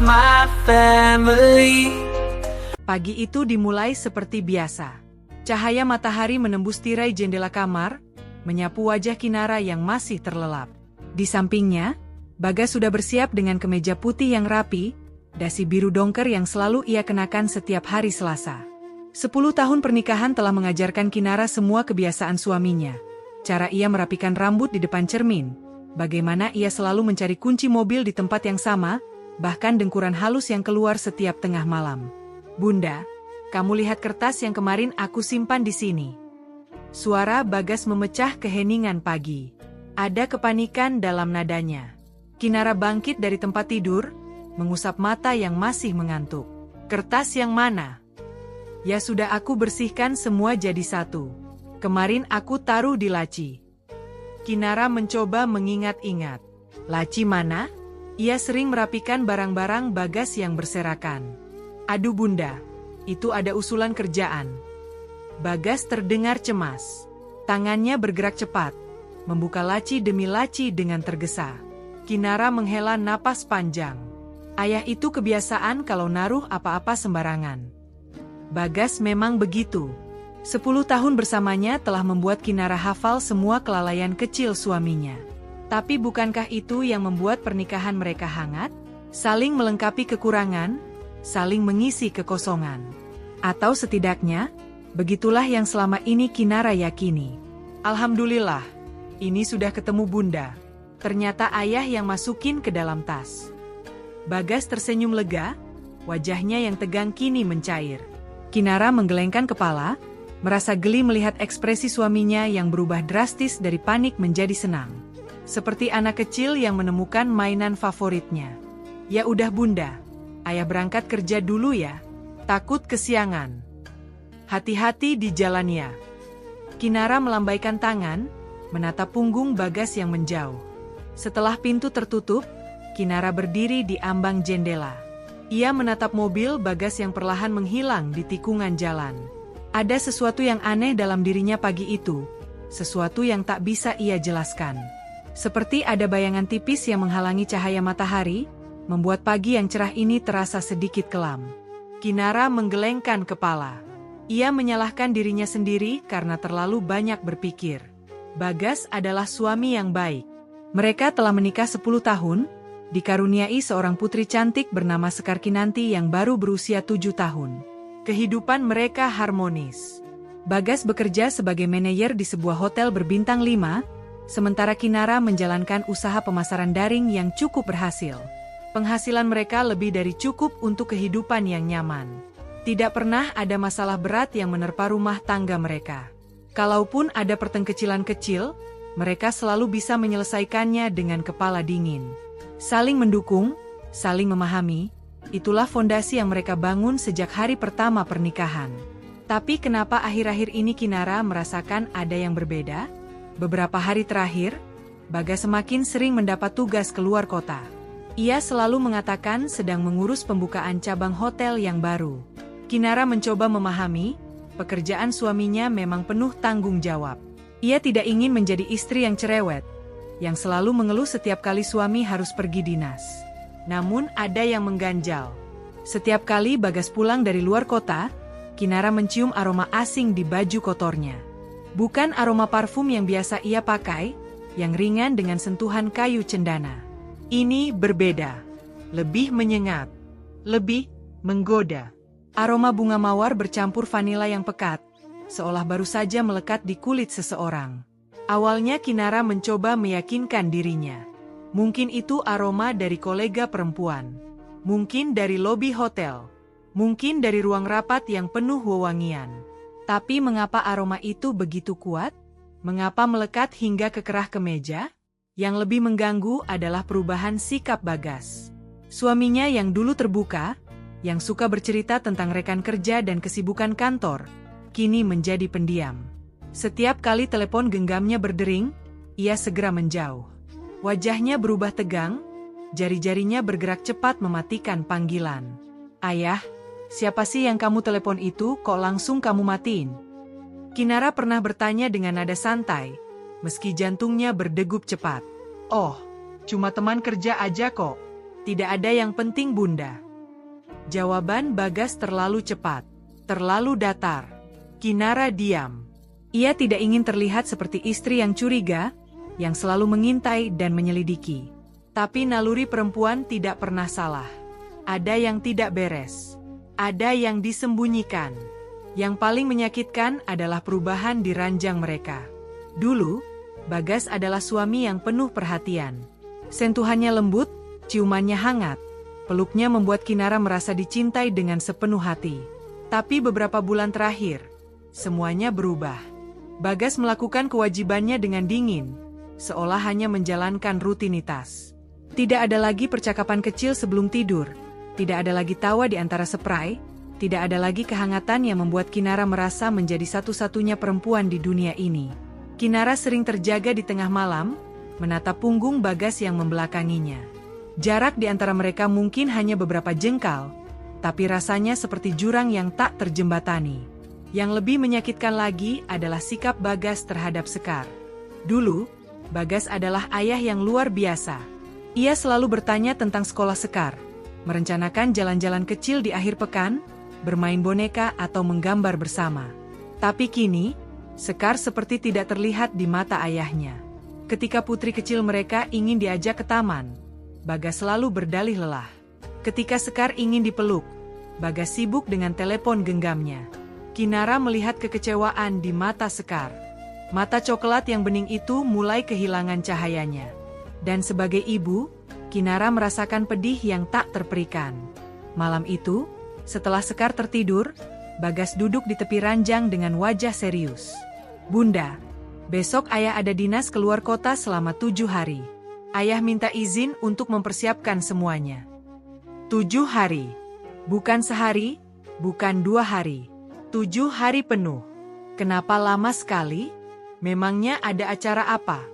my family. Pagi itu dimulai seperti biasa. Cahaya matahari menembus tirai jendela kamar, menyapu wajah Kinara yang masih terlelap. Di sampingnya, Bagas sudah bersiap dengan kemeja putih yang rapi, dasi biru dongker yang selalu ia kenakan setiap hari Selasa. 10 tahun pernikahan telah mengajarkan Kinara semua kebiasaan suaminya. Cara ia merapikan rambut di depan cermin, bagaimana ia selalu mencari kunci mobil di tempat yang sama, bahkan dengkuran halus yang keluar setiap tengah malam. "Bunda, kamu lihat kertas yang kemarin aku simpan di sini." Suara Bagas memecah keheningan pagi. Ada kepanikan dalam nadanya. Kinara bangkit dari tempat tidur, mengusap mata yang masih mengantuk. "Kertas yang mana?" "Ya sudah, aku bersihkan semua jadi satu. Kemarin aku taruh di laci." Kinara mencoba mengingat-ingat. Laci mana? Ia sering merapikan barang-barang Bagas yang berserakan. "Aduh Bunda, itu ada usulan kerjaan." Bagas terdengar cemas. Tangannya bergerak cepat, membuka laci demi laci dengan tergesa. Kinara menghela napas panjang. Ayah itu kebiasaan kalau naruh apa-apa sembarangan. Bagas memang begitu. 10 tahun bersamanya telah membuat Kinara hafal semua kelalaian kecil suaminya. Tapi bukankah itu yang membuat pernikahan mereka hangat? Saling melengkapi kekurangan, saling mengisi kekosongan. Atau setidaknya, begitulah yang selama ini Kinara yakini. "Alhamdulillah, ini sudah ketemu Bunda." Ternyata ayah yang masukin ke dalam tas. Bagas tersenyum lega, wajahnya yang tegang kini mencair. Kinara menggelengkan kepala, merasa geli melihat ekspresi suaminya yang berubah drastis dari panik menjadi senang. Seperti anak kecil yang menemukan mainan favoritnya. "Ya udah Bunda, ayah berangkat kerja dulu ya. Takut kesiangan. Hati-hati di jalan ya." Kinara melambaikan tangan, menatap punggung Bagas yang menjauh. Setelah pintu tertutup, Kinara berdiri di ambang jendela. Ia menatap mobil Bagas yang perlahan menghilang di tikungan jalan. Ada sesuatu yang aneh dalam dirinya pagi itu, sesuatu yang tak bisa ia jelaskan. Seperti ada bayangan tipis yang menghalangi cahaya matahari, membuat pagi yang cerah ini terasa sedikit kelam. Kinara menggelengkan kepala. Ia menyalahkan dirinya sendiri karena terlalu banyak berpikir. Bagas adalah suami yang baik. Mereka telah menikah 10 tahun, dikaruniai seorang putri cantik bernama Sekar Kinanti yang baru berusia 7 tahun. Kehidupan mereka harmonis. Bagas bekerja sebagai manajer di sebuah hotel berbintang 5, sementara Kinara menjalankan usaha pemasaran daring yang cukup berhasil. Penghasilan mereka lebih dari cukup untuk kehidupan yang nyaman. Tidak pernah ada masalah berat yang menerpa rumah tangga mereka. Kalaupun ada pertengkecilan kecil, mereka selalu bisa menyelesaikannya dengan kepala dingin. Saling mendukung, saling memahami, itulah fondasi yang mereka bangun sejak hari pertama pernikahan. Tapi kenapa akhir-akhir ini Kinara merasakan ada yang berbeda? Beberapa hari terakhir, Bagas semakin sering mendapat tugas keluar kota. Ia selalu mengatakan sedang mengurus pembukaan cabang hotel yang baru. Kinara mencoba memahami, pekerjaan suaminya memang penuh tanggung jawab. Ia tidak ingin menjadi istri yang cerewet, yang selalu mengeluh setiap kali suami harus pergi dinas. Namun ada yang mengganjal. Setiap kali Bagas pulang dari luar kota, Kinara mencium aroma asing di baju kotornya. Bukan aroma parfum yang biasa ia pakai, yang ringan dengan sentuhan kayu cendana. Ini berbeda. Lebih menyengat. Lebih menggoda. Aroma bunga mawar bercampur vanila yang pekat, seolah baru saja melekat di kulit seseorang. Awalnya Kinara mencoba meyakinkan dirinya. Mungkin itu aroma dari kolega perempuan. Mungkin dari lobi hotel. Mungkin dari ruang rapat yang penuh wewangian. Tapi mengapa aroma itu begitu kuat? Mengapa melekat hingga ke kerah kemeja? Yang lebih mengganggu adalah perubahan sikap Bagas. Suaminya yang dulu terbuka, yang suka bercerita tentang rekan kerja dan kesibukan kantor, kini menjadi pendiam. Setiap kali telepon genggamnya berdering, ia segera menjauh. Wajahnya berubah tegang, jari-jarinya bergerak cepat mematikan panggilan. "Ayah, siapa sih yang kamu telepon itu, kok langsung kamu matiin?" Kinara pernah bertanya dengan nada santai, meski jantungnya berdegup cepat. "Oh, cuma teman kerja aja kok. Tidak ada yang penting, Bunda. Jawaban Bagas terlalu cepat, terlalu datar. Kinara diam. Ia tidak ingin terlihat seperti istri yang curiga, yang selalu mengintai dan menyelidiki. Tapi naluri perempuan tidak pernah salah. Ada yang tidak beres. Ada yang disembunyikan. Yang paling menyakitkan adalah perubahan di ranjang mereka. Dulu, Bagas adalah suami yang penuh perhatian. Sentuhannya lembut, ciumannya hangat. Peluknya membuat Kinara merasa dicintai dengan sepenuh hati. Tapi beberapa bulan terakhir, semuanya berubah. Bagas melakukan kewajibannya dengan dingin, seolah hanya menjalankan rutinitas. Tidak ada lagi percakapan kecil sebelum tidur, tidak ada lagi tawa di antara spray, tidak ada lagi kehangatan yang membuat Kinara merasa menjadi satu-satunya perempuan di dunia ini. Kinara sering terjaga di tengah malam, menatap punggung Bagas yang membelakanginya. Jarak di antara mereka mungkin hanya beberapa jengkal, tapi rasanya seperti jurang yang tak terjembatani. Yang lebih menyakitkan lagi adalah sikap Bagas terhadap Sekar. Dulu, Bagas adalah ayah yang luar biasa. Ia selalu bertanya tentang sekolah Sekar, merencanakan jalan-jalan kecil di akhir pekan, bermain boneka atau menggambar bersama. Tapi kini, Sekar seperti tidak terlihat di mata ayahnya. Ketika putri kecil mereka ingin diajak ke taman, Bagas selalu berdalih lelah. Ketika Sekar ingin dipeluk, Bagas sibuk dengan telepon genggamnya. Kinara melihat kekecewaan di mata Sekar. Mata coklat yang bening itu mulai kehilangan cahayanya. Dan sebagai ibu, Kinara merasakan pedih yang tak terperikan. Malam itu, setelah Sekar tertidur, Bagas duduk di tepi ranjang dengan wajah serius. Bunda, besok ayah ada dinas keluar kota selama 7 hari. Ayah minta izin untuk mempersiapkan semuanya. 7 hari. Bukan sehari, bukan 2 hari. 7 hari penuh. Kenapa lama sekali? Memangnya ada acara apa?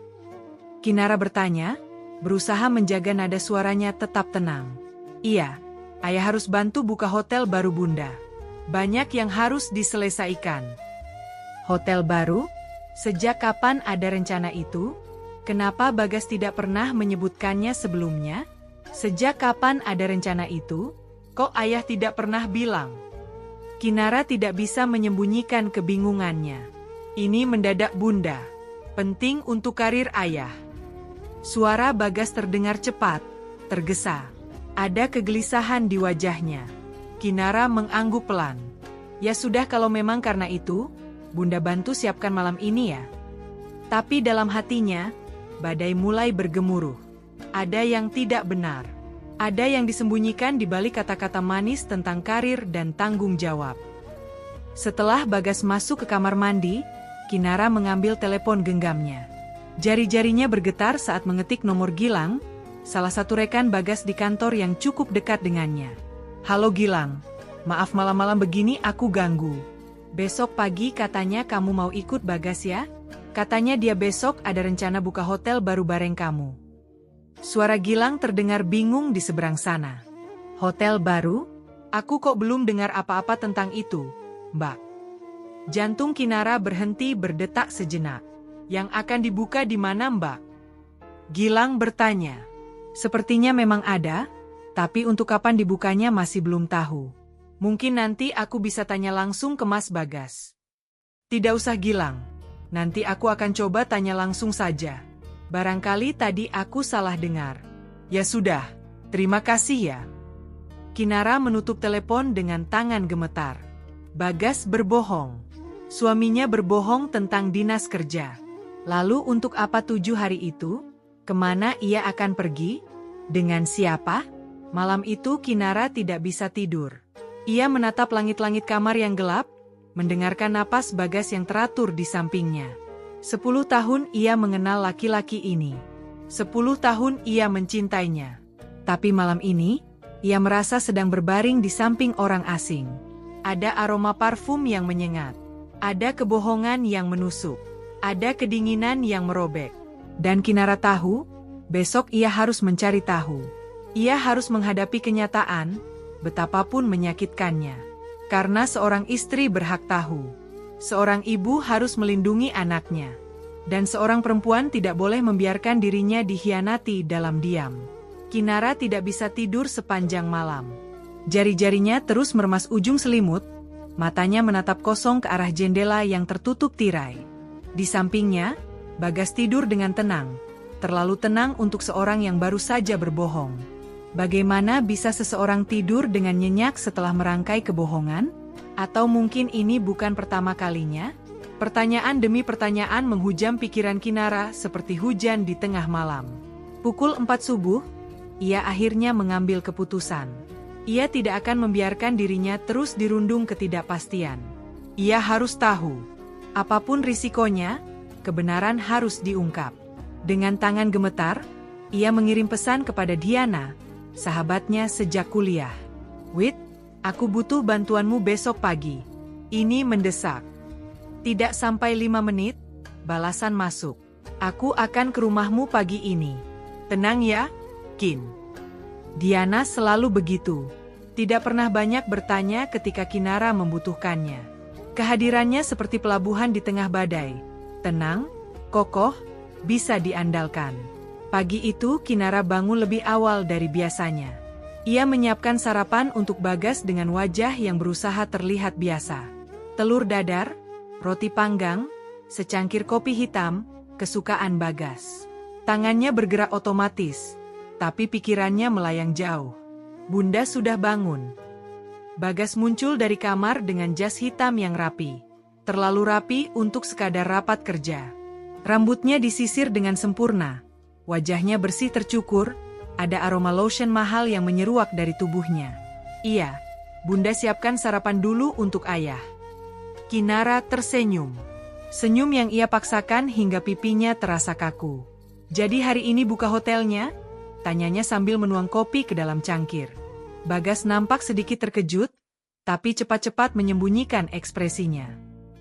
Kinara bertanya, berusaha menjaga nada suaranya tetap tenang. Iya, ayah harus bantu buka hotel baru Bunda. Banyak yang harus diselesaikan. Hotel baru? Sejak kapan ada rencana itu? Kenapa Bagas tidak pernah menyebutkannya sebelumnya? Sejak kapan ada rencana itu? Kok ayah tidak pernah bilang? Kinara tidak bisa menyembunyikan kebingungannya. Ini mendadak Bunda. Penting untuk karir ayah. Suara Bagas terdengar cepat, tergesa. Ada kegelisahan di wajahnya. Kinara mengangguk pelan. Ya sudah kalau memang karena itu, Bunda bantu siapkan malam ini ya. Tapi dalam hatinya, badai mulai bergemuruh. Ada yang tidak benar. Ada yang disembunyikan di balik kata-kata manis tentang karir dan tanggung jawab. Setelah Bagas masuk ke kamar mandi, Kinara mengambil telepon genggamnya. Jari-jarinya bergetar saat mengetik nomor Gilang, salah satu rekan Bagas di kantor yang cukup dekat dengannya. Halo Gilang, maaf malam-malam begini aku ganggu. Besok pagi katanya kamu mau ikut Bagas ya? Katanya dia besok ada rencana buka hotel baru bareng kamu. Suara Gilang terdengar bingung di seberang sana. Hotel baru? Aku kok belum dengar apa-apa tentang itu, Mbak. Jantung Kinara berhenti berdetak sejenak. Yang akan dibuka di mana Mbak? Gilang bertanya. Sepertinya memang ada, tapi untuk kapan dibukanya masih belum tahu. Mungkin nanti aku bisa tanya langsung ke Mas Bagas. Tidak usah Gilang, nanti aku akan coba tanya langsung saja. Barangkali tadi aku salah dengar. Ya sudah, terima kasih ya. Kinara menutup telepon dengan tangan gemetar. Bagas berbohong. Suaminya berbohong tentang dinas kerja. Lalu untuk apa 7 hari itu? Kemana ia akan pergi? Dengan siapa? Malam itu Kinara tidak bisa tidur. Ia menatap langit-langit kamar yang gelap, mendengarkan napas Bagas yang teratur di sampingnya. 10 tahun ia mengenal laki-laki ini. 10 tahun ia mencintainya. Tapi malam ini, ia merasa sedang berbaring di samping orang asing. Ada aroma parfum yang menyengat. Ada kebohongan yang menusuk. Ada kedinginan yang merobek. Dan Kinara tahu, besok ia harus mencari tahu. Ia harus menghadapi kenyataan, betapapun menyakitkannya. Karena seorang istri berhak tahu. Seorang ibu harus melindungi anaknya. Dan seorang perempuan tidak boleh membiarkan dirinya dikhianati dalam diam. Kinara tidak bisa tidur sepanjang malam. Jari-jarinya terus meremas ujung selimut, matanya menatap kosong ke arah jendela yang tertutup tirai. Di sampingnya, Bagas tidur dengan tenang. Terlalu tenang untuk seorang yang baru saja berbohong. Bagaimana bisa seseorang tidur dengan nyenyak setelah merangkai kebohongan? Atau mungkin ini bukan pertama kalinya? Pertanyaan demi pertanyaan menghujam pikiran Kinara seperti hujan di tengah malam. Pukul 4 subuh, ia akhirnya mengambil keputusan. Ia tidak akan membiarkan dirinya terus dirundung ketidakpastian. Ia harus tahu. Apapun risikonya, kebenaran harus diungkap. Dengan tangan gemetar, ia mengirim pesan kepada Diana, sahabatnya sejak kuliah. "Wit, aku butuh bantuanmu besok pagi. Ini mendesak." Tidak sampai 5 menit, balasan masuk. "Aku akan ke rumahmu pagi ini. Tenang ya, Kin." Diana selalu begitu. Tidak pernah banyak bertanya ketika Kinara membutuhkannya. Kehadirannya seperti pelabuhan di tengah badai. Tenang, kokoh, bisa diandalkan. Pagi itu Kinara bangun lebih awal dari biasanya. Ia menyiapkan sarapan untuk Bagas dengan wajah yang berusaha terlihat biasa. Telur dadar, roti panggang, secangkir kopi hitam, kesukaan Bagas. Tangannya bergerak otomatis, tapi pikirannya melayang jauh. Bunda sudah bangun. Bagas muncul dari kamar dengan jas hitam yang rapi. Terlalu rapi untuk sekadar rapat kerja. Rambutnya disisir dengan sempurna. Wajahnya bersih tercukur, ada aroma lotion mahal yang menyeruak dari tubuhnya. "Iya, Bunda siapkan sarapan dulu untuk ayah." Kinara tersenyum. Senyum yang ia paksakan hingga pipinya terasa kaku. "Jadi hari ini buka hotelnya?" Tanyanya sambil menuang kopi ke dalam cangkir. Bagas nampak sedikit terkejut, tapi cepat-cepat menyembunyikan ekspresinya.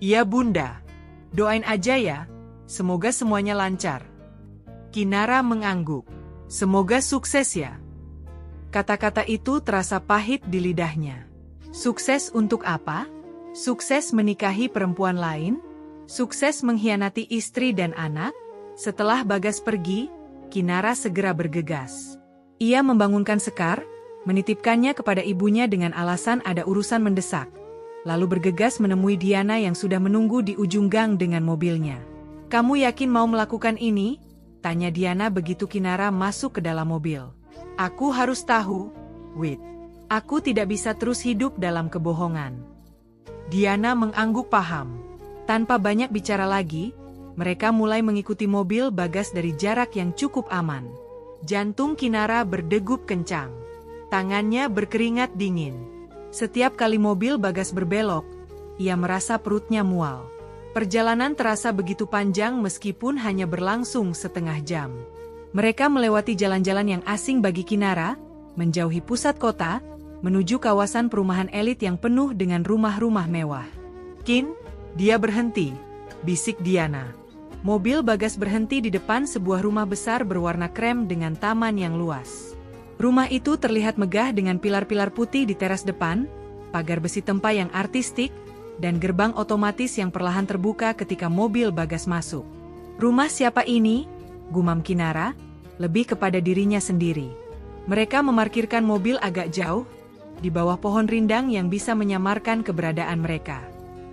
"Iya Bunda. Doain aja ya, semoga semuanya lancar." Kinara mengangguk. "Semoga sukses ya." Kata-kata itu terasa pahit di lidahnya. Sukses untuk apa? Sukses menikahi perempuan lain? Sukses mengkhianati istri dan anak? Setelah Bagas pergi, Kinara segera bergegas. Ia membangunkan Sekar, menitipkannya kepada ibunya dengan alasan ada urusan mendesak. Lalu bergegas menemui Diana yang sudah menunggu di ujung gang dengan mobilnya. "Kamu yakin mau melakukan ini?" tanya Diana begitu Kinara masuk ke dalam mobil. "Aku harus tahu, Wit. Aku tidak bisa terus hidup dalam kebohongan." Diana mengangguk paham. Tanpa banyak bicara lagi, mereka mulai mengikuti mobil Bagas dari jarak yang cukup aman. Jantung Kinara berdegup kencang. Tangannya berkeringat dingin. Setiap kali mobil Bagas berbelok, ia merasa perutnya mual. Perjalanan terasa begitu panjang meskipun hanya berlangsung setengah jam. Mereka melewati jalan-jalan yang asing bagi Kinara, menjauhi pusat kota, menuju kawasan perumahan elit yang penuh dengan rumah-rumah mewah. "Kin, dia berhenti," bisik Diana. Mobil Bagas berhenti di depan sebuah rumah besar berwarna krem dengan taman yang luas. Rumah itu terlihat megah dengan pilar-pilar putih di teras depan, pagar besi tempa yang artistik, dan gerbang otomatis yang perlahan terbuka ketika mobil Bagas masuk. "Rumah siapa ini?" gumam Kinara, lebih kepada dirinya sendiri. Mereka memarkirkan mobil agak jauh, di bawah pohon rindang yang bisa menyamarkan keberadaan mereka.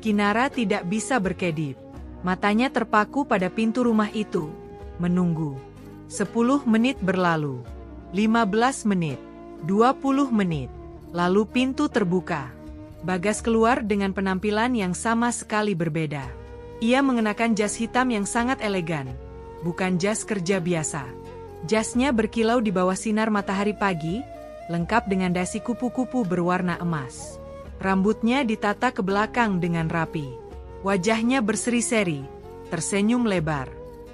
Kinara tidak bisa berkedip. Matanya terpaku pada pintu rumah itu, menunggu. 10 menit berlalu, 15 menit, 20 menit, lalu pintu terbuka. Bagas keluar dengan penampilan yang sama sekali berbeda. Ia mengenakan jas hitam yang sangat elegan, bukan jas kerja biasa. Jasnya berkilau di bawah sinar matahari pagi, lengkap dengan dasi kupu-kupu berwarna emas. Rambutnya ditata ke belakang dengan rapi. Wajahnya berseri-seri, tersenyum lebar.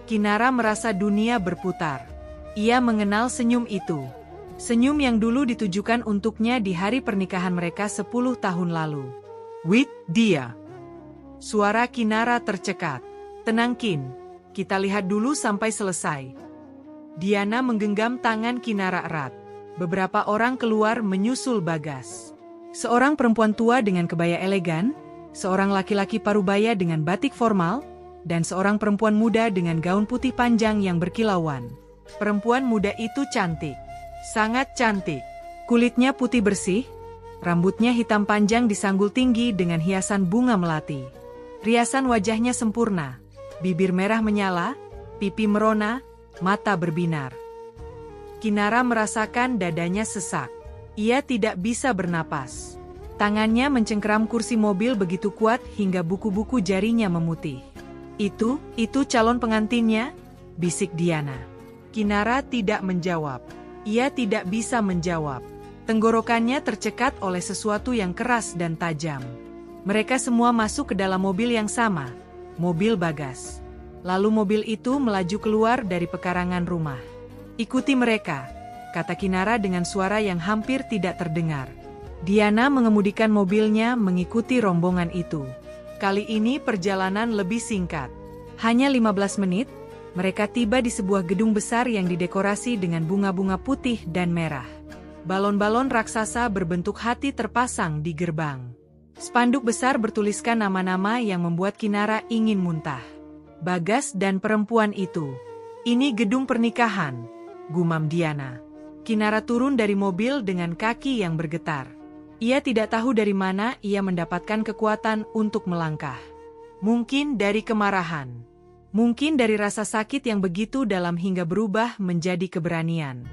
Kinara merasa dunia berputar. Ia mengenal senyum itu. Senyum yang dulu ditujukan untuknya di hari pernikahan mereka 10 tahun lalu. "Wit, dia." Suara Kinara tercekat. "Tenang Kin, kita lihat dulu sampai selesai." Diana menggenggam tangan Kinara erat. Beberapa orang keluar menyusul Bagas. Seorang perempuan tua dengan kebaya elegan, seorang laki-laki parubaya dengan batik formal, dan seorang perempuan muda dengan gaun putih panjang yang berkilauan. Perempuan muda itu cantik. Sangat cantik. Kulitnya putih bersih, rambutnya hitam panjang disanggul tinggi dengan hiasan bunga melati. Riasan wajahnya sempurna, bibir merah menyala, pipi merona, mata berbinar. Kinara merasakan dadanya sesak. Ia tidak bisa bernapas. Tangannya mencengkeram kursi mobil begitu kuat hingga buku-buku jarinya memutih. Itu calon pengantinnya? Bisik Diana. Kinara tidak menjawab. Ia tidak bisa menjawab. Tenggorokannya tercekat oleh sesuatu yang keras dan tajam. Mereka semua masuk ke dalam mobil yang sama, mobil Bagas. Lalu mobil itu melaju keluar dari pekarangan rumah. Ikuti mereka, kata Kinara dengan suara yang hampir tidak terdengar. Diana mengemudikan mobilnya mengikuti rombongan itu. Kali ini perjalanan lebih singkat. Hanya 15 menit, mereka tiba di sebuah gedung besar yang didekorasi dengan bunga-bunga putih dan merah. Balon-balon raksasa berbentuk hati terpasang di gerbang. Spanduk besar bertuliskan nama-nama yang membuat Kinara ingin muntah. Bagas dan perempuan itu. Ini gedung pernikahan, gumam Diana. Kinara turun dari mobil dengan kaki yang bergetar. Ia tidak tahu dari mana ia mendapatkan kekuatan untuk melangkah. Mungkin dari kemarahan. Mungkin dari rasa sakit yang begitu dalam hingga berubah menjadi keberanian.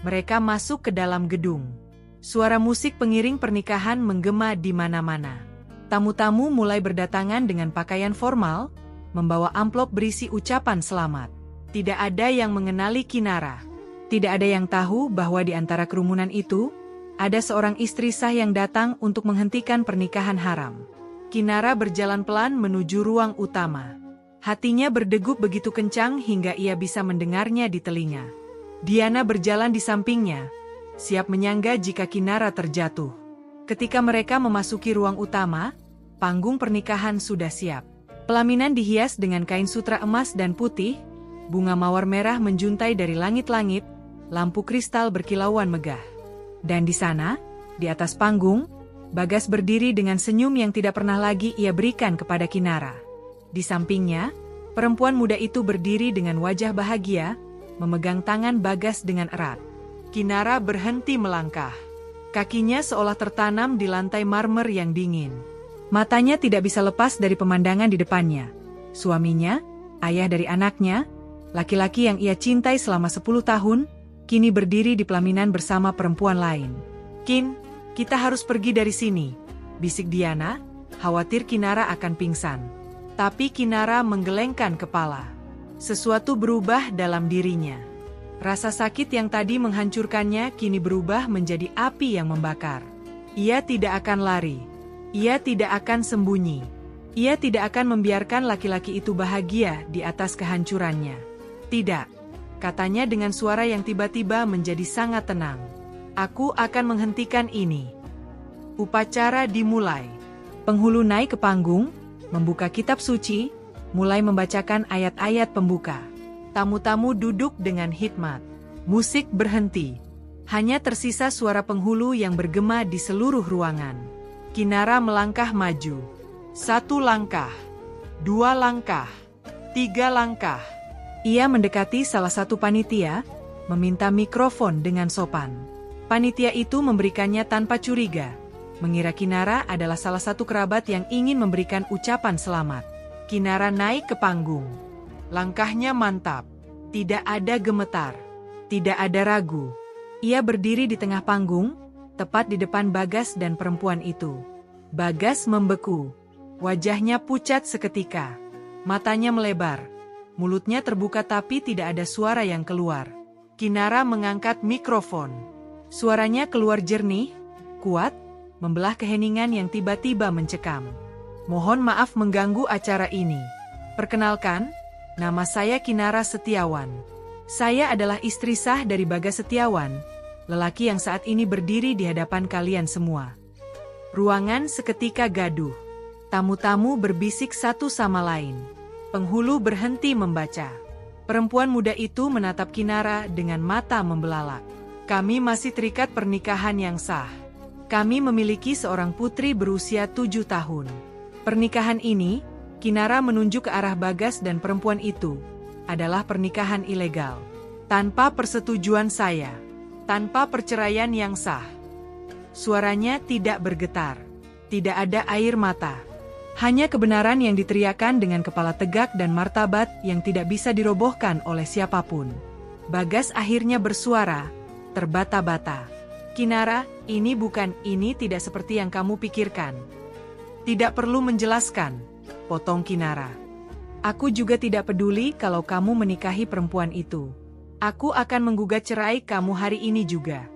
Mereka masuk ke dalam gedung. Suara musik pengiring pernikahan menggema di mana-mana. Tamu-tamu mulai berdatangan dengan pakaian formal, membawa amplop berisi ucapan selamat. Tidak ada yang mengenali Kinara. Tidak ada yang tahu bahwa di antara kerumunan itu, ada seorang istri sah yang datang untuk menghentikan pernikahan haram. Kinara berjalan pelan menuju ruang utama. Hatinya berdegup begitu kencang hingga ia bisa mendengarnya di telinga. Diana berjalan di sampingnya, siap menyangga jika Kinara terjatuh. Ketika mereka memasuki ruang utama, panggung pernikahan sudah siap. Pelaminan dihias dengan kain sutra emas dan putih, bunga mawar merah menjuntai dari langit-langit, lampu kristal berkilauan megah. Dan di sana, di atas panggung, Bagas berdiri dengan senyum yang tidak pernah lagi ia berikan kepada Kinara. Di sampingnya, perempuan muda itu berdiri dengan wajah bahagia, memegang tangan Bagas dengan erat. Kinara berhenti melangkah. Kakinya seolah tertanam di lantai marmer yang dingin. Matanya tidak bisa lepas dari pemandangan di depannya. Suaminya, ayah dari anaknya, laki-laki yang ia cintai selama 10 tahun, kini berdiri di pelaminan bersama perempuan lain. "Kin, kita harus pergi dari sini," bisik Diana, khawatir Kinara akan pingsan. Tapi Kinara menggelengkan kepala. Sesuatu berubah dalam dirinya. Rasa sakit yang tadi menghancurkannya kini berubah menjadi api yang membakar. Ia tidak akan lari. Ia tidak akan sembunyi. Ia tidak akan membiarkan laki-laki itu bahagia di atas kehancurannya. "Tidak," katanya dengan suara yang tiba-tiba menjadi sangat tenang. "Aku akan menghentikan ini." Upacara dimulai. Penghulu naik ke panggung, membuka kitab suci, mulai membacakan ayat-ayat pembuka. Tamu-tamu duduk dengan hikmat. Musik berhenti. Hanya tersisa suara penghulu yang bergema di seluruh ruangan. Kinara melangkah maju. 1 langkah, 2 langkah, 3 langkah. Ia mendekati salah satu panitia, meminta mikrofon dengan sopan. Panitia itu memberikannya tanpa curiga, mengira Kinara adalah salah satu kerabat yang ingin memberikan ucapan selamat. Kinara naik ke panggung. Langkahnya mantap. Tidak ada gemetar. Tidak ada ragu. Ia berdiri di tengah panggung, tepat di depan Bagas dan perempuan itu. Bagas membeku. Wajahnya pucat seketika. Matanya melebar. Mulutnya terbuka tapi tidak ada suara yang keluar. Kinara mengangkat mikrofon. Suaranya keluar jernih, kuat, membelah keheningan yang tiba-tiba mencekam. "Mohon maaf mengganggu acara ini. Perkenalkan, nama saya Kinara Setiawan. Saya adalah istri sah dari Bagas Setiawan, lelaki yang saat ini berdiri di hadapan kalian semua." Ruangan seketika gaduh. Tamu-tamu berbisik satu sama lain. Penghulu berhenti membaca. Perempuan muda itu menatap Kinara dengan mata membelalak. "Kami masih terikat pernikahan yang sah. Kami memiliki seorang putri berusia 7 tahun. Pernikahan ini," Kinara menunjuk ke arah Bagas dan perempuan itu, "adalah pernikahan ilegal. Tanpa persetujuan saya. tanpa perceraian yang sah. Suaranya tidak bergetar. Tidak ada air mata. Hanya kebenaran yang diteriakan dengan kepala tegak dan martabat yang tidak bisa dirobohkan oleh siapapun. Bagas akhirnya bersuara, terbata-bata. Kinara, ini tidak seperti yang kamu pikirkan. Tidak perlu menjelaskan, potong Kinara. Aku juga tidak peduli kalau kamu menikahi perempuan itu. Aku akan menggugat cerai kamu hari ini juga.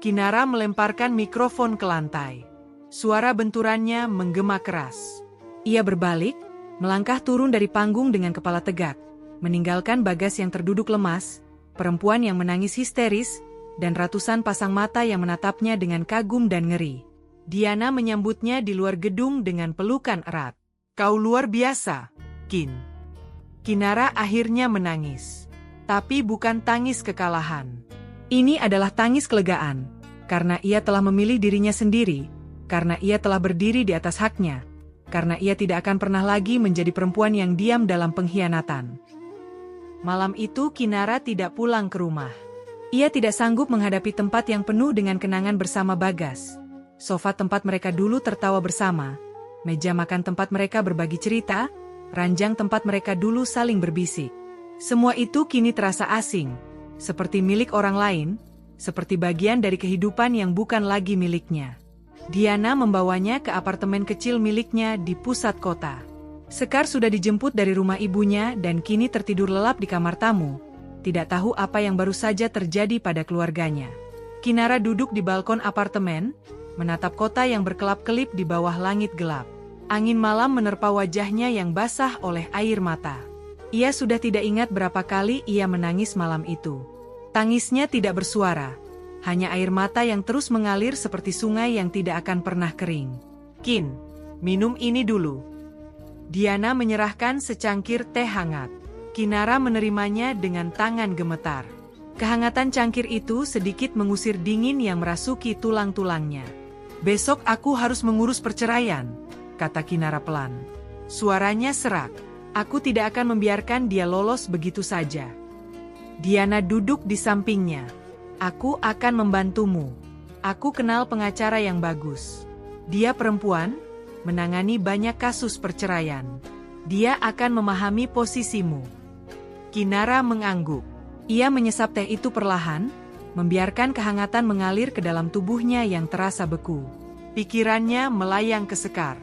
Kinara melemparkan mikrofon ke lantai. Suara benturannya menggema keras. Ia berbalik, melangkah turun dari panggung dengan kepala tegak, meninggalkan Bagas yang terduduk lemas, perempuan yang menangis histeris, dan ratusan pasang mata yang menatapnya dengan kagum dan ngeri. Diana menyambutnya di luar gedung dengan pelukan erat. Kau luar biasa, Kin. Kinara akhirnya menangis. Tapi bukan tangis kekalahan. Ini adalah tangis kelegaan, karena ia telah memilih dirinya sendiri, karena ia telah berdiri di atas haknya, karena ia tidak akan pernah lagi menjadi perempuan yang diam dalam pengkhianatan. Malam itu Kinara tidak pulang ke rumah. Ia tidak sanggup menghadapi tempat yang penuh dengan kenangan bersama Bagas. Sofa tempat mereka dulu tertawa bersama, meja makan tempat mereka berbagi cerita, ranjang tempat mereka dulu saling berbisik. Semua itu kini terasa asing, seperti milik orang lain, seperti bagian dari kehidupan yang bukan lagi miliknya. Diana membawanya ke apartemen kecil miliknya di pusat kota. Sekar sudah dijemput dari rumah ibunya dan kini tertidur lelap di kamar tamu, tidak tahu apa yang baru saja terjadi pada keluarganya. Kinara duduk di balkon apartemen, menatap kota yang berkelap-kelip di bawah langit gelap. Angin malam menerpa wajahnya yang basah oleh air mata. Ia sudah tidak ingat berapa kali ia menangis malam itu. Tangisnya tidak bersuara, hanya air mata yang terus mengalir seperti sungai yang tidak akan pernah kering. Kin, minum ini dulu. Diana menyerahkan secangkir teh hangat. Kinara menerimanya dengan tangan gemetar. Kehangatan cangkir itu sedikit mengusir dingin yang merasuki tulang-tulangnya. Besok aku harus mengurus perceraian, kata Kinara pelan. Suaranya serak. Aku tidak akan membiarkan dia lolos begitu saja. Diana duduk di sampingnya. Aku akan membantumu. Aku kenal pengacara yang bagus. Dia perempuan, menangani banyak kasus perceraian. Dia akan memahami posisimu. Kinara mengangguk. Ia menyesap teh itu perlahan, membiarkan kehangatan mengalir ke dalam tubuhnya yang terasa beku. Pikirannya melayang ke Sekar.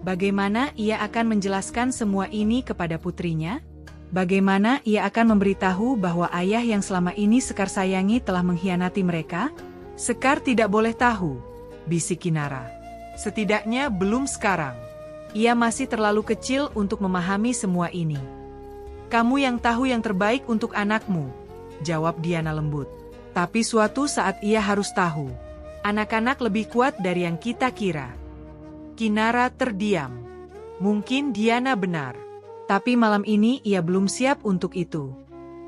Bagaimana ia akan menjelaskan semua ini kepada putrinya? Bagaimana ia akan memberitahu bahwa ayah yang selama ini Sekar sayangi telah mengkhianati mereka? Sekar tidak boleh tahu, bisik Kinara. Setidaknya belum sekarang. Ia masih terlalu kecil untuk memahami semua ini. Kamu yang tahu yang terbaik untuk anakmu, jawab Diana lembut. Tapi suatu saat ia harus tahu. Anak-anak lebih kuat dari yang kita kira. Kinara terdiam. Mungkin Diana benar. Tapi malam ini ia belum siap untuk itu.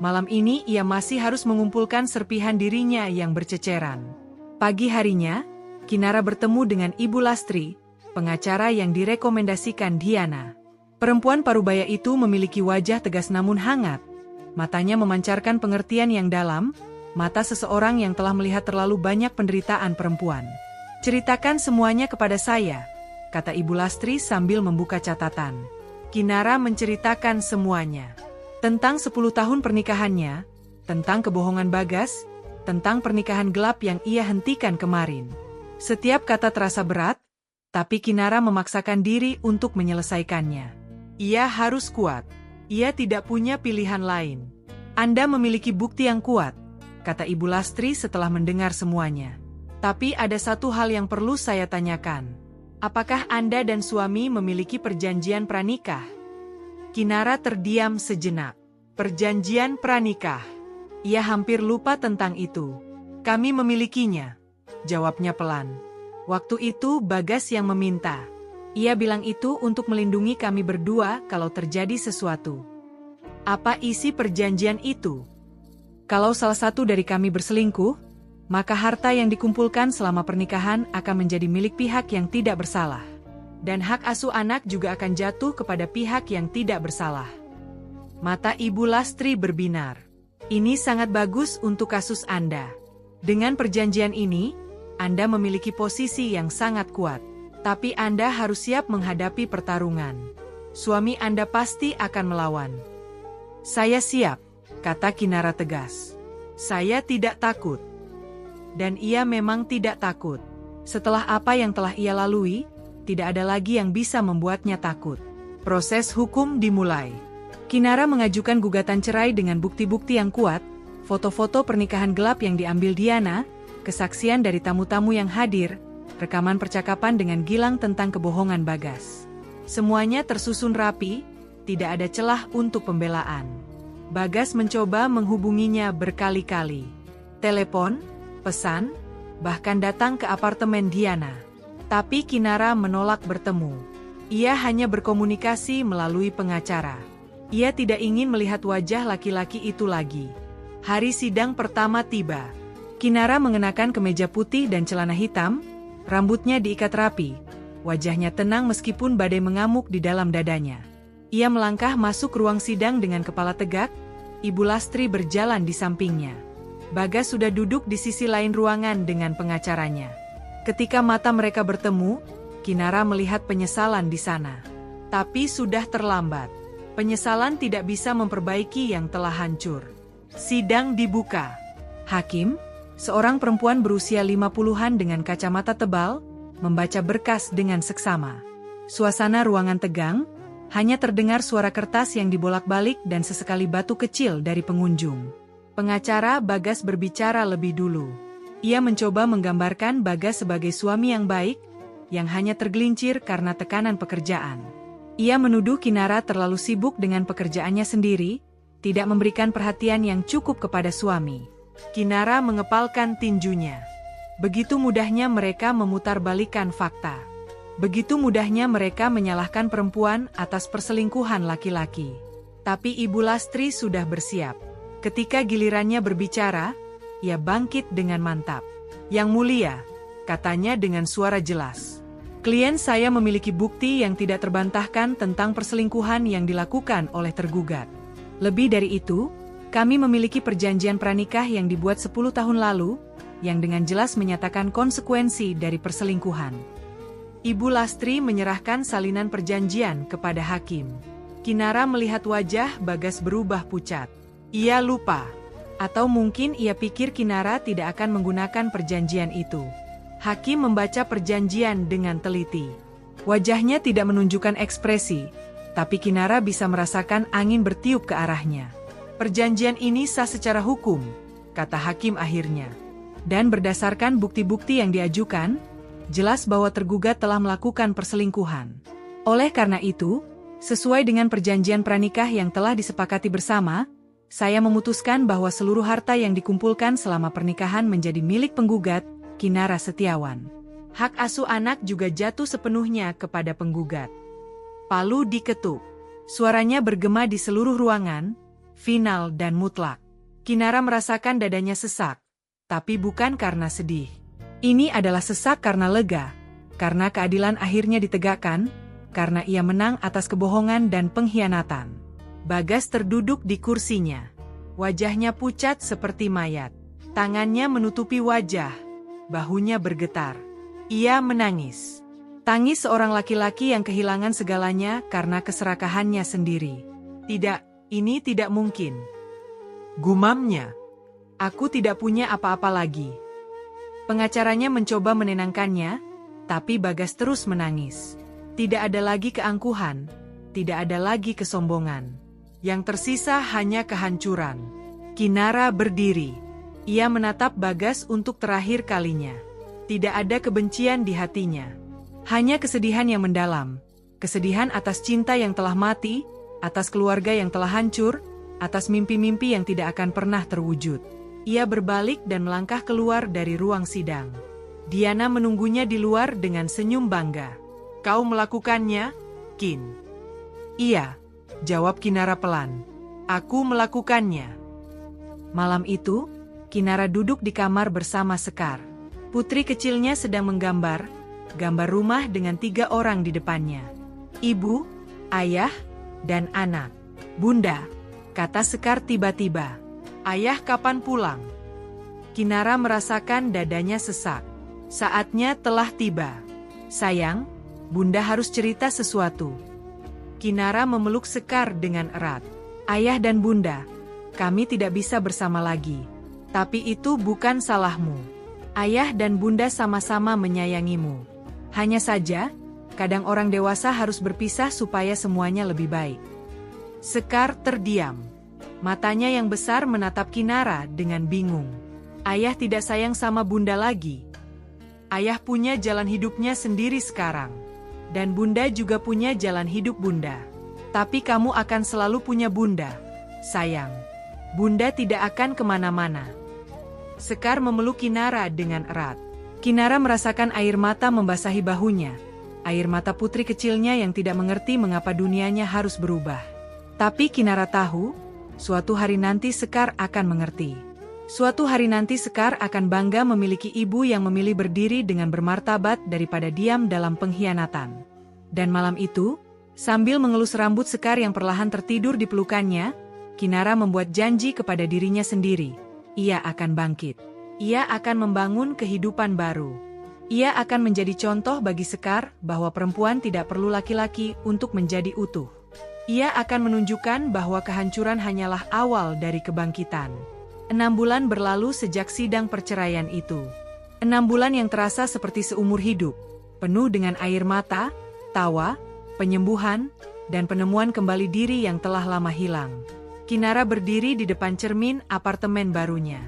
Malam ini ia masih harus mengumpulkan serpihan dirinya yang berceceran. Pagi harinya, Kinara bertemu dengan Ibu Lastri, pengacara yang direkomendasikan Diana. Perempuan parubaya itu memiliki wajah tegas namun hangat. Matanya memancarkan pengertian yang dalam, mata seseorang yang telah melihat terlalu banyak penderitaan perempuan. Ceritakan semuanya kepada saya, kata Ibu Lastri sambil membuka catatan. Kinara menceritakan semuanya. Tentang 10 tahun pernikahannya, tentang kebohongan Bagas, tentang pernikahan gelap yang ia hentikan kemarin. Setiap kata terasa berat, tapi Kinara memaksakan diri untuk menyelesaikannya. Ia harus kuat. Ia tidak punya pilihan lain. Anda memiliki bukti yang kuat, kata Ibu Lastri setelah mendengar semuanya. Tapi ada satu hal yang perlu saya tanyakan. Apakah Anda dan suami memiliki perjanjian pranikah? Kinara terdiam sejenak. Perjanjian pranikah. Ia hampir lupa tentang itu. Kami memilikinya, jawabnya pelan. Waktu itu Bagas yang meminta. Ia bilang itu untuk melindungi kami berdua kalau terjadi sesuatu. Apa isi perjanjian itu? Kalau salah satu dari kami berselingkuh, maka harta yang dikumpulkan selama pernikahan akan menjadi milik pihak yang tidak bersalah. Dan hak asuh anak juga akan jatuh kepada pihak yang tidak bersalah. Mata Ibu Lastri berbinar. Ini sangat bagus untuk kasus Anda. Dengan perjanjian ini, Anda memiliki posisi yang sangat kuat. Tapi Anda harus siap menghadapi pertarungan. Suami Anda pasti akan melawan. Saya siap, kata Kinara tegas. Saya tidak takut. Dan ia memang tidak takut. Setelah apa yang telah ia lalui, tidak ada lagi yang bisa membuatnya takut. Proses hukum dimulai. Kinara mengajukan gugatan cerai dengan bukti-bukti yang kuat, foto-foto pernikahan gelap yang diambil Diana, kesaksian dari tamu-tamu yang hadir, rekaman percakapan dengan Gilang tentang kebohongan Bagas. Semuanya tersusun rapi, tidak ada celah untuk pembelaan. Bagas mencoba menghubunginya berkali-kali. Telepon, pesan, bahkan datang ke apartemen Diana. Tapi Kinara menolak bertemu. Ia hanya berkomunikasi melalui pengacara. Ia tidak ingin melihat wajah laki-laki itu lagi. Hari sidang pertama tiba. Kinara mengenakan kemeja putih dan celana hitam, rambutnya diikat rapi. Wajahnya tenang meskipun badai mengamuk di dalam dadanya. Ia melangkah masuk ruang sidang dengan kepala tegak, Ibu Lastri berjalan di sampingnya. Bagas sudah duduk di sisi lain ruangan dengan pengacaranya. Ketika mata mereka bertemu, Kinara melihat penyesalan di sana. Tapi sudah terlambat. Penyesalan tidak bisa memperbaiki yang telah hancur. Sidang dibuka. Hakim, seorang perempuan berusia 50-an dengan kacamata tebal, membaca berkas dengan seksama. Suasana ruangan tegang, hanya terdengar suara kertas yang dibolak-balik dan sesekali batu kecil dari pengunjung. Pengacara Bagas berbicara lebih dulu. Ia mencoba menggambarkan Bagas sebagai suami yang baik, yang hanya tergelincir karena tekanan pekerjaan. Ia menuduh Kinara terlalu sibuk dengan pekerjaannya sendiri, tidak memberikan perhatian yang cukup kepada suami. Kinara mengepalkan tinjunya. Begitu mudahnya mereka memutarbalikkan fakta. Begitu mudahnya mereka menyalahkan perempuan atas perselingkuhan laki-laki. Tapi Ibu Lastri sudah bersiap. Ketika gilirannya berbicara, ia bangkit dengan mantap. Yang mulia, katanya dengan suara jelas. Klien saya memiliki bukti yang tidak terbantahkan tentang perselingkuhan yang dilakukan oleh tergugat. Lebih dari itu, kami memiliki perjanjian pranikah yang dibuat 10 tahun lalu, yang dengan jelas menyatakan konsekuensi dari perselingkuhan. Ibu Lastri menyerahkan salinan perjanjian kepada hakim. Kinara melihat wajah Bagas berubah pucat. Ia lupa. Atau mungkin ia pikir Kinara tidak akan menggunakan perjanjian itu. Hakim membaca perjanjian dengan teliti. Wajahnya tidak menunjukkan ekspresi, tapi Kinara bisa merasakan angin bertiup ke arahnya. Perjanjian ini sah secara hukum, kata hakim akhirnya. Dan berdasarkan bukti-bukti yang diajukan, jelas bahwa tergugat telah melakukan perselingkuhan. Oleh karena itu, sesuai dengan perjanjian pranikah yang telah disepakati bersama, saya memutuskan bahwa seluruh harta yang dikumpulkan selama pernikahan menjadi milik penggugat, Kinara Setiawan. Hak asuh anak juga jatuh sepenuhnya kepada penggugat. Palu diketuk. Suaranya bergema di seluruh ruangan, final dan mutlak. Kinara merasakan dadanya sesak, tapi bukan karena sedih. Ini adalah sesak karena lega, karena keadilan akhirnya ditegakkan, karena ia menang atas kebohongan dan pengkhianatan. Bagas terduduk di kursinya. Wajahnya pucat seperti mayat. Tangannya menutupi wajah. Bahunya bergetar. Ia menangis. Tangis seorang laki-laki yang kehilangan segalanya karena keserakahannya sendiri. Tidak, ini tidak mungkin. Gumamnya. Aku tidak punya apa-apa lagi. Pengacaranya mencoba menenangkannya, tapi Bagas terus menangis. Tidak ada lagi keangkuhan, tidak ada lagi kesombongan. Yang tersisa hanya kehancuran. Kinara berdiri. Ia menatap Bagas untuk terakhir kalinya. Tidak ada kebencian di hatinya. Hanya kesedihan yang mendalam. Kesedihan atas cinta yang telah mati, atas keluarga yang telah hancur, atas mimpi-mimpi yang tidak akan pernah terwujud. Ia berbalik dan melangkah keluar dari ruang sidang. Diana menunggunya di luar dengan senyum bangga. Kau melakukannya, Kin? Iya, jawab Kinara pelan. Aku melakukannya. Malam itu, Kinara duduk di kamar bersama Sekar. Putri kecilnya sedang menggambar, gambar rumah dengan 3 orang di depannya. Ibu, ayah, dan anak. Bunda, kata Sekar tiba-tiba. Ayah kapan pulang? Kinara merasakan dadanya sesak. Saatnya telah tiba. Sayang, Bunda harus cerita sesuatu. Kinara memeluk Sekar dengan erat. Ayah dan Bunda, kami tidak bisa bersama lagi. Tapi itu bukan salahmu. Ayah dan Bunda sama-sama menyayangimu. Hanya saja, kadang orang dewasa harus berpisah supaya semuanya lebih baik. Sekar terdiam. Matanya yang besar menatap Kinara dengan bingung. Ayah tidak sayang sama Bunda lagi. Ayah punya jalan hidupnya sendiri sekarang. Dan Bunda juga punya jalan hidup Bunda. Tapi kamu akan selalu punya Bunda. Sayang, Bunda tidak akan kemana-mana. Sekar memeluk Kinara dengan erat. Kinara merasakan air mata membasahi bahunya. Air mata putri kecilnya yang tidak mengerti mengapa dunianya harus berubah. Tapi Kinara tahu, suatu hari nanti Sekar akan mengerti. Suatu hari nanti Sekar akan bangga memiliki ibu yang memilih berdiri dengan bermartabat daripada diam dalam pengkhianatan. Dan malam itu, sambil mengelus rambut Sekar yang perlahan tertidur di pelukannya, Kinara membuat janji kepada dirinya sendiri. Ia akan bangkit. Ia akan membangun kehidupan baru. Ia akan menjadi contoh bagi Sekar bahwa perempuan tidak perlu laki-laki untuk menjadi utuh. Ia akan menunjukkan bahwa kehancuran hanyalah awal dari kebangkitan. 6 bulan berlalu sejak sidang perceraian itu. 6 bulan yang terasa seperti seumur hidup, penuh dengan air mata, tawa, penyembuhan, dan penemuan kembali diri yang telah lama hilang. Kinara berdiri di depan cermin apartemen barunya.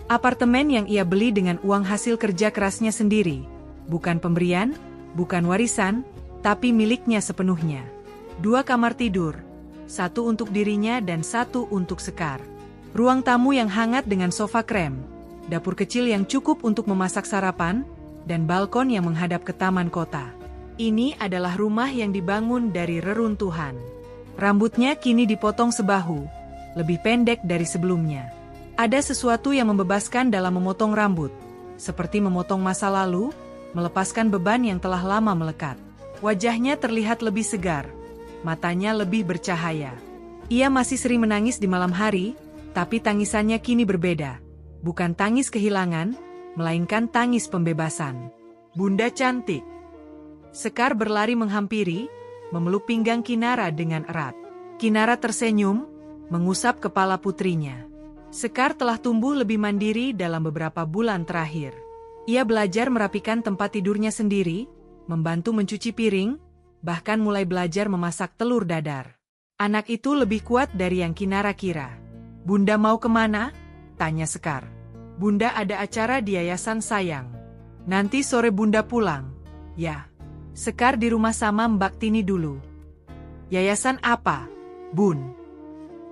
Apartemen yang ia beli dengan uang hasil kerja kerasnya sendiri. Bukan pemberian, bukan warisan, tapi miliknya sepenuhnya. 2 kamar tidur, 1 untuk dirinya dan 1 untuk Sekar. Ruang tamu yang hangat dengan sofa krem, dapur kecil yang cukup untuk memasak sarapan, dan balkon yang menghadap ke taman kota. Ini adalah rumah yang dibangun dari reruntuhan. Rambutnya kini dipotong sebahu, lebih pendek dari sebelumnya. Ada sesuatu yang membebaskan dalam memotong rambut, seperti memotong masa lalu, melepaskan beban yang telah lama melekat. Wajahnya terlihat lebih segar, matanya lebih bercahaya. Ia masih sering menangis di malam hari, tapi tangisannya kini berbeda. Bukan tangis kehilangan, melainkan tangis pembebasan. Bunda cantik. Sekar berlari menghampiri, memeluk pinggang Kinara dengan erat. Kinara tersenyum, mengusap kepala putrinya. Sekar telah tumbuh lebih mandiri dalam beberapa bulan terakhir. Ia belajar merapikan tempat tidurnya sendiri, membantu mencuci piring, bahkan mulai belajar memasak telur dadar. Anak itu lebih kuat dari yang Kinara kira. Bunda mau kemana? Tanya Sekar. Bunda ada acara di yayasan sayang. Nanti sore Bunda pulang. Ya. Sekar di rumah sama Mbak Tini dulu. Yayasan apa, Bun?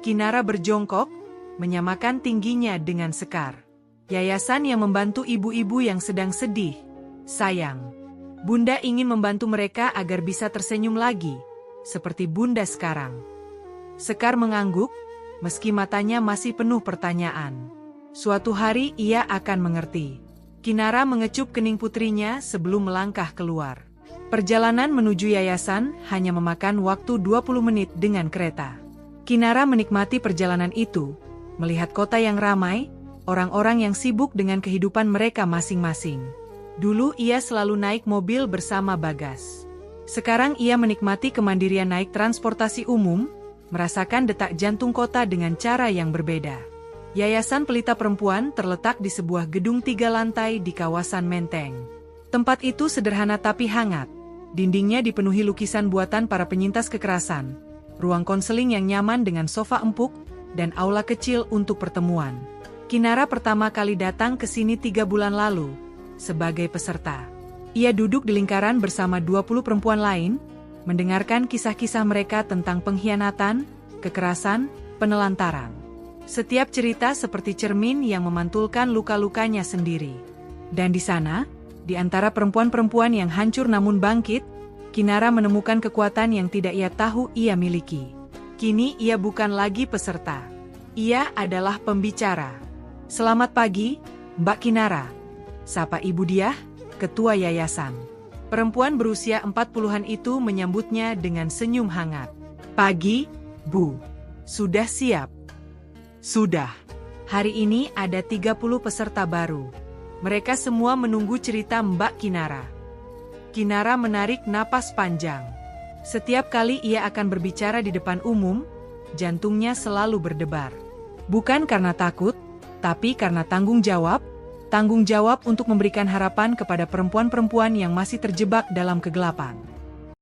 Kinara berjongkok, menyamakan tingginya dengan Sekar. Yayasan yang membantu ibu-ibu yang sedang sedih. Sayang. Bunda ingin membantu mereka agar bisa tersenyum lagi, seperti Bunda sekarang. Sekar mengangguk, meski matanya masih penuh pertanyaan. Suatu hari ia akan mengerti. Kinara mengecup kening putrinya sebelum melangkah keluar. Perjalanan menuju yayasan hanya memakan waktu 20 menit dengan kereta. Kinara menikmati perjalanan itu, melihat kota yang ramai, orang-orang yang sibuk dengan kehidupan mereka masing-masing. Dulu ia selalu naik mobil bersama Bagas. Sekarang ia menikmati kemandirian naik transportasi umum, merasakan detak jantung kota dengan cara yang berbeda. Yayasan Pelita Perempuan terletak di sebuah gedung 3 lantai di kawasan Menteng. Tempat itu sederhana tapi hangat. Dindingnya dipenuhi lukisan buatan para penyintas kekerasan, ruang konseling yang nyaman dengan sofa empuk, dan aula kecil untuk pertemuan. Kinara pertama kali datang ke sini 3 bulan lalu, sebagai peserta. Ia duduk di lingkaran bersama 20 perempuan lain, mendengarkan kisah-kisah mereka tentang pengkhianatan, kekerasan, penelantaran. Setiap cerita seperti cermin yang memantulkan luka-lukanya sendiri. Dan di sana, di antara perempuan-perempuan yang hancur namun bangkit, Kinara menemukan kekuatan yang tidak ia tahu ia miliki. Kini ia bukan lagi peserta. Ia adalah pembicara. Selamat pagi, Mbak Kinara. Sapa Ibu Diah, ketua yayasan. Perempuan berusia 40-an itu menyambutnya dengan senyum hangat. Pagi, Bu. Sudah siap? Sudah. Hari ini ada 30 peserta baru. Mereka semua menunggu cerita Mbak Kinara. Kinara menarik napas panjang. Setiap kali ia akan berbicara di depan umum, jantungnya selalu berdebar. Bukan karena takut, tapi karena tanggung jawab untuk memberikan harapan kepada perempuan-perempuan yang masih terjebak dalam kegelapan.